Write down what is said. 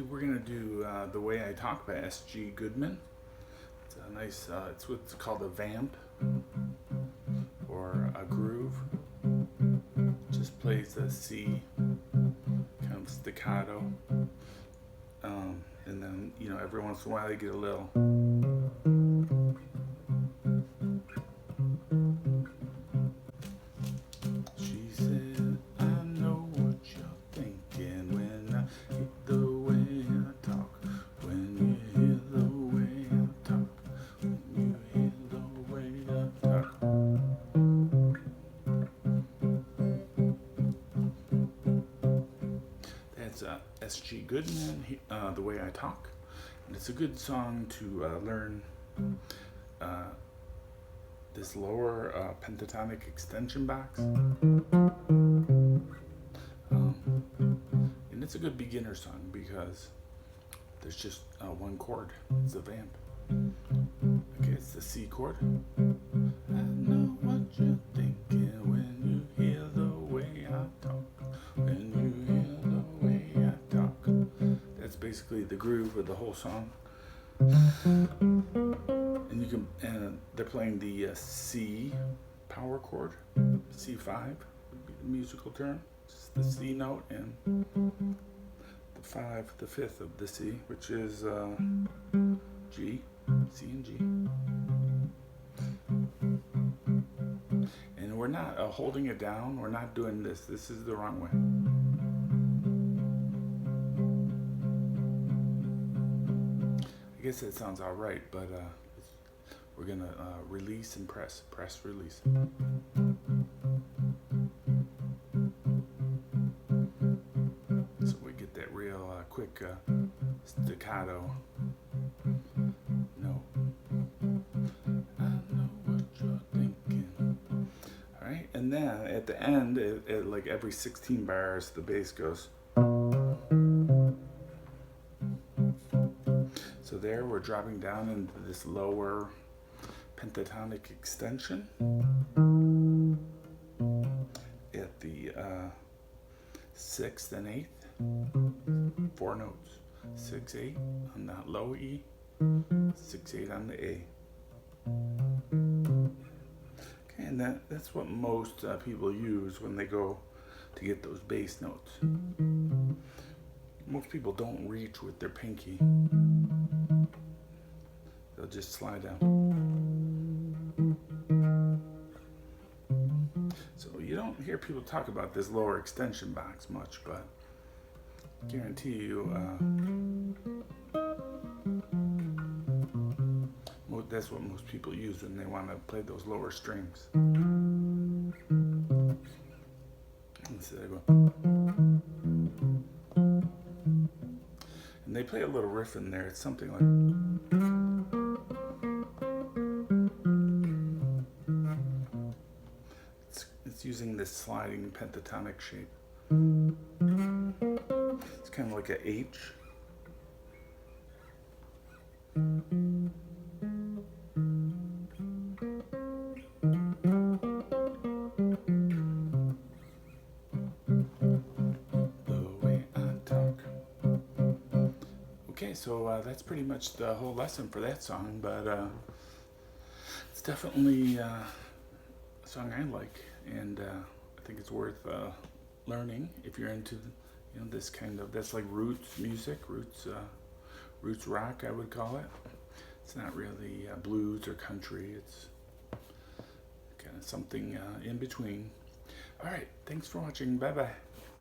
we're gonna do "The Way I Talk" by S.G. Goodman. It's a nice. It's what's called a vamp or a groove. Just plays a C, kind of staccato, and then every once in a while you get a little. She said, "I know what you're thinking when I hear the way I talk. When you hear the way I talk. When you hear the way I talk." That's S.G. Goodman, "The Way I Talk." And it's a good song to learn this lower pentatonic extension box. And it's a good beginner song because there's just one chord. It's a vamp. Okay, it's the C chord. I know what you're thinking when you hear the way I talk. When you hear the way I talk. That's basically the groove of the whole song. And they're playing the C power chord. C5 would be the musical term. Just the C note and the fifth of the C, which is G, C and G. And we're not holding it down. We're not doing this. This is the wrong way. I guess that sounds all right, but we're gonna release and press, release. So we get that real quick staccato. No. I know what you're thinking. All right, and then at the end, at like every 16 bars, the bass goes. So there we're dropping down into this lower pentatonic extension at the 6th and 8th, 4 notes, 6/8 on the low E, 6/8 on the A. Okay, and that's what most people use when they go to get those bass notes. Most people don't reach with their pinky. They'll just slide down. So you don't hear people talk about this lower extension box much, but I guarantee you that's what most people use when they want to play those lower strings. Instead of going. And they play a little riff in there. It's something like. It's using this sliding pentatonic shape. It's kind of like a H. Okay, so that's pretty much the whole lesson for that song, but it's definitely a song I like, and I think it's worth learning if you're into this kind of, that's like roots music, roots rock, I would call it. It's not really blues or country, it's kind of something in between. All right, thanks for watching, bye-bye.